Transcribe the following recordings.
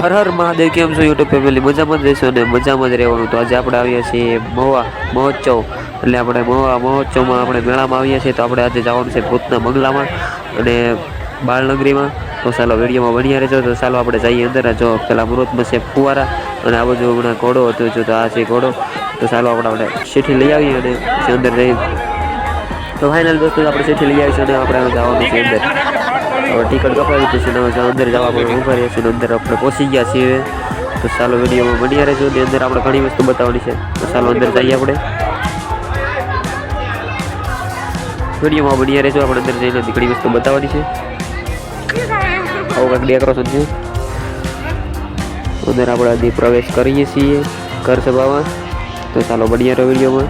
હર હર મહાદેવ, કેમ છો YouTube family? મજામાં જ રહેશો અને મજામાં જ રહેવાનું. તો આજે આપણે આવ્યા છીએ મહુવા મહોત્સવ, એટલે આપણે મહુવા મહોત્સવમાં આપણે મેળામાં આવ્યા છીએ. તો આપણે આજે જવાનું છે ભૂતના બંગલામાં અને બાળનગરીમાં. તો ચાલો વિડીયોમાં બન્યા રહેજો. તો ચાલો આપણે જઈએ અંદર. જો પેલા મુહૂર્તમાં છે ફુવારા અને આ બાજુ હમણાં ઘોડો હતો. જો તો આ છે ઘોડો. તો ચાલો આપણે સીઠી લઈ આવીએ અને પછી અંદર જઈએ. તો ફાઇનલ દોસ્તો આપણે સીઠી લઈ આવીશું અને આપણે જવાનું છે અંદર. હવે ટિકિટ કપાવી દીધી છે, અંદર જવા આપણે ઊભા રહીએ છીએ. અંદર આપણે પહોંચી ગયા છીએ. તો ચાલો વિડીયોમાં બન્યા રહેજો. અને અંદર આપણે ઘણી વસ્તુ બતાવવાની છે. તો ચાલો અંદર જઈએ. આપણે વિડીયોમાં બન્યા રહેજો. આપણે અંદર જઈને ઘણી વસ્તુ બતાવવાની છે. આવું કંઈક ડેકોરેશન છે. અંદર આપણે હજી પ્રવેશ કરીએ છીએ ઘર સભામાં. તો ચાલો બન્યા રહો વિડીયોમાં.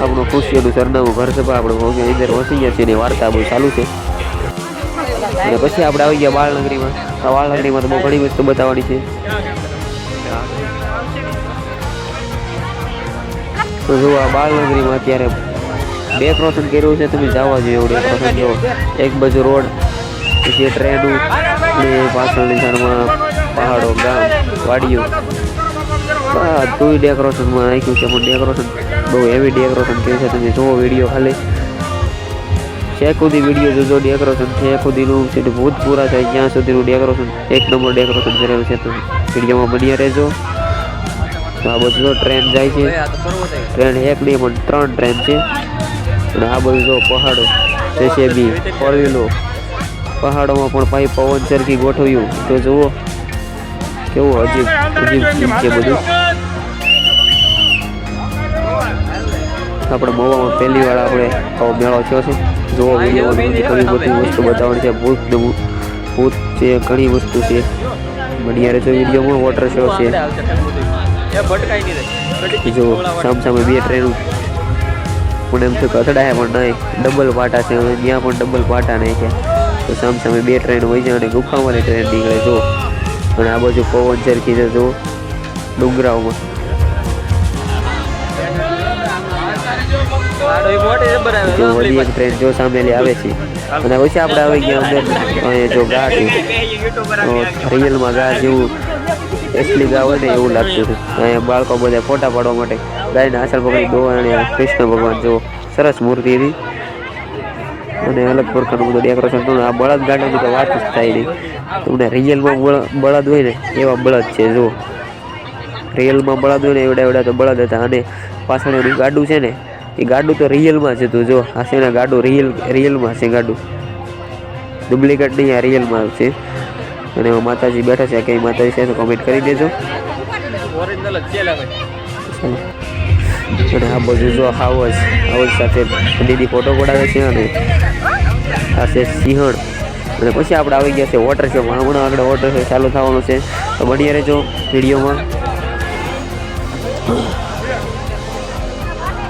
આપણું ખુશીઓનું સરનામું ઘર સભા આપણે અંદર વસી ગયા છીએ અને વાર્તા બહુ ચાલુ છે. અને પછી આપણે આવી ગયા બાળનગરીમાં. આ બાળનગરીમાં તો બહુ ઘણી વસ્તુ બતાવવાની છે. તો જો આ બાળનગરીમાં અત્યારે ડેકોરેશન કર્યું છે. તમે જવા જોઈએ એવું ડેકોરેશન. જો એક બાજુ રોડ, પછી ટ્રેનું ને પાછળની સાઈડમાં પહાડો, ગામ, વાડીઓ, બધું ડેકોરેશનમાં નાખ્યું છે. પણ ડેકોરેશન બહુ હેવી ડેકોરેશન કર્યું છે. તમે જુઓ વિડીયો ખાલી છે સુધી વિડીયો જોજો. ડેકોરેશન છે સુધીનું છે, ભૂત પૂરા થાય ત્યાં સુધીનું ડેકોરેશન એક નંબર ડેકોરેશન કરેલું છે. તો વિડીયોમાં બન્યા રહેજો. તો આ બધું ટ્રેન જાય છે. ટ્રેન એક નહીં પણ 3 ટ્રેન છે. અને આ બધું જો પહાડો, જેસીબી, ફોર વ્હીલો, પહાડોમાં પણ પાઇપ પવન સરખી ગોઠવ્યું. તો જુઓ કેવું અજીબ સીન છે બધું. આપણે મહુવામાં પહેલી વાર આપણે આવો મેળો થયો છે. જોવો વિડીયોમાં ઘણી બધી વસ્તુ બતાવવાની છે. ભૂત છે, ઘણી વસ્તુ છે. બન્યા રહેજો વિડીયોમાં. વોટર શો છે. જો સામે 2 ટ્રેન પણ એમ તો અથડાય પણ નહીં, ડબલ પાટા છે. હવે ત્યાં પણ ડબલ પાટા નહીં છે. તો સામે 2 ટ્રેન હોય છે અને ગુફાવાળી ટ્રેન નીકળે. જો અને આ બાજુ પવન સરખી છે. જો ડુંગરાઓમાં વળી એક ટ્રેન જો સામેલી આવે છે. અને પછી આપણે આવી ગયા અંદર. જો ગા છે, રિયલમાં ગા જેવું એસલી ગા હોય ને એવું લાગતું હતું. અહીંયા બાળકો બધા ફોટા પાડવા માટે ગાયને આસળ પકડી દોવા. કૃષ્ણ ભગવાન જો સરસ મૂર્તિ હતી અને અલગ પ્રકારનું બધું ડેકોરેશન હતું. આ બળદ ગાડાની તો વાત જ થાય નહીં. તમને રિયલમાં બળદ હોય ને એવા બળદ છે. જો રિયલમાં બળદ હોય ને એવડા તો બળદ હતા. અને પાછળ એનું ગાડું છે ને એ ગાડું તો રિયલમાં છે. તું જો આ છે ને ગાડું રિયલમાં છે. ગાડું ડુપ્લિકેટ નહીં, આ રિયલમાં છે. અને એમાં માતાજી બેઠા છે. કઈ માતાજી છે તો કમેન્ટ કરી દેજો. અને આ બધું જો હાવજ સાથે દીદી ફોટો પડાવે છે. અને આ છે સિંહણ. અને પછી આપણે આવી ગયા છે વોટર શોમાં. હમણાં આગળ વોટર શો ચાલુ થવાનું છે. તો બન્યા રહેજો વિડીયોમાં.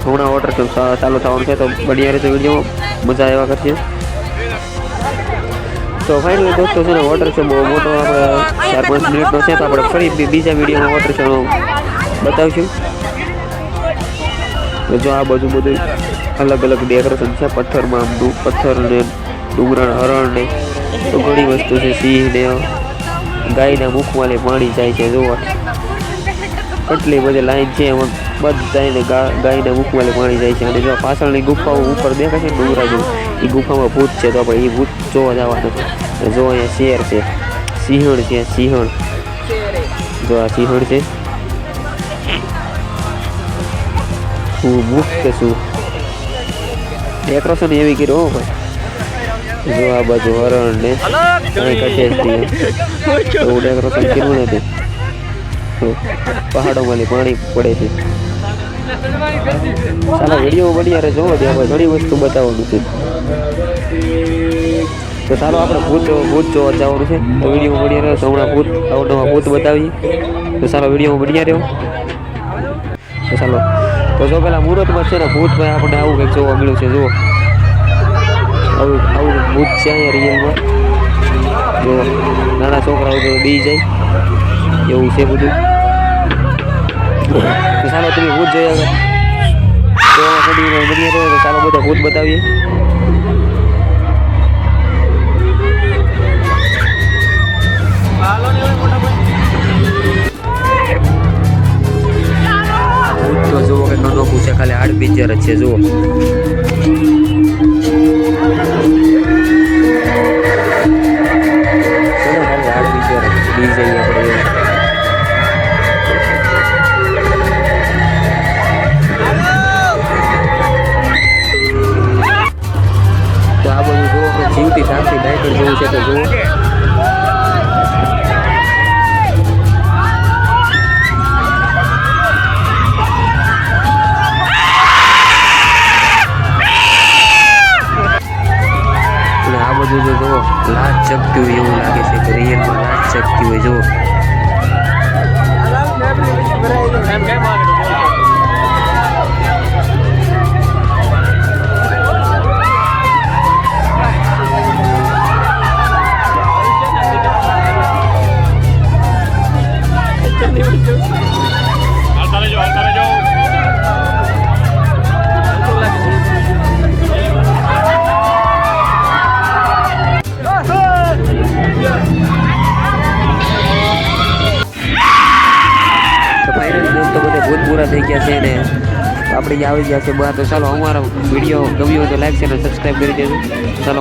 હમણાં વોટર શો ચાલુ થવાનું છે. તો બન્યા રહેજો વિડીયોમાં. મજા આવ્યા કરશે. તો ફાઇનલી દોસ્તો છે ને વોટર શો બહુ મોટો આપણે 4-5 મિનિટનો છે. તો આપણે ફરી બીજા વિડીયોમાં વોટર શો બતાવીશું. તો જો આ બધું અલગ અલગ ડેકોરેશન છે. પથ્થરમાં પથ્થર ને ડુંગરા, હરણ ને તો ઘણી વસ્તુ છે. સિંહ ને ગાયના મુખમાં પાણી જાય છે. જોવા કેટલી બધી લાઈન છે. એમાં બધાને ગાયના મુખમાં પાણી જાય છે. અને જો પાછળની ગુફાઓ ઉપર દેખાય છે ડુંગરા જેવું, એ ગુફામાં ભૂત છે. તો આપણે એ ભૂત જોવા જવાનું. જો અહીંયા શેર છે, સિંહણ છે. સિંહણ જો આ સિંહણ છે. હું મુક્ત છું. ડેકોરેશન એવી કર્યું હો ભાઈ. જો આ બાજુ હરણ ને કઠેથી એવું ડેકોરેશન કર્યું નથી. પહાડોમાં પાણી પડે છે. ચાલો વિડીયો બન્યા રહે. જોવો ત્યાં ઘણી વસ્તુ બતાવવાનું છે. તો ચાલો આપણે ભૂત જોવા જવાનું છે. તો વિડીયોમાં બન્યા રહ્યો. તો હમણાં નવા ભૂત બતાવીએ. તો ચાલો વિડીયોમાં બન્યા રહ્યો. તો ચાલો તો જો પેલા મુહૂર્તમાં છે ને ભૂતમાં આપણને આવું કંઈક જોવા મળ્યું છે. જુઓ આવું ભૂત છે અહીંયા રિયલમાં. જો નાના છોકરાઓ તો બી જાય એવું છે બધું. તો ચાલો તમે ભૂત જોયા જોવા કરીને બની રહ્યો તો ચાલો બધા ભૂત બતાવીએ. ભૂત તો જુઓ કે અનોખું છે, ખાલી હાડ પિક્ચર જ છે જુઓ. ખાલી હાડ પિક્ચર બી જઈએ આપણે. તો આ બધું જુઓ કે જીવતી સાક્ષી ડાયટર જેવું છે તો જુઓ. આ બધું જો જુઓ લાજ ચકતી હોય એવું લાગે છે કે રિયલમાં લાજ ચકતી હોય જુઓ. ભૂત પૂરા થઈ ગયા છે ને આપણે આવી ગયા છે બહાર. તો ચાલો અમારો વિડીયો ગમ્યો હોય તો લાઈક છે અને સબસ્ક્રાઈબ કરી દેજો. ચાલો.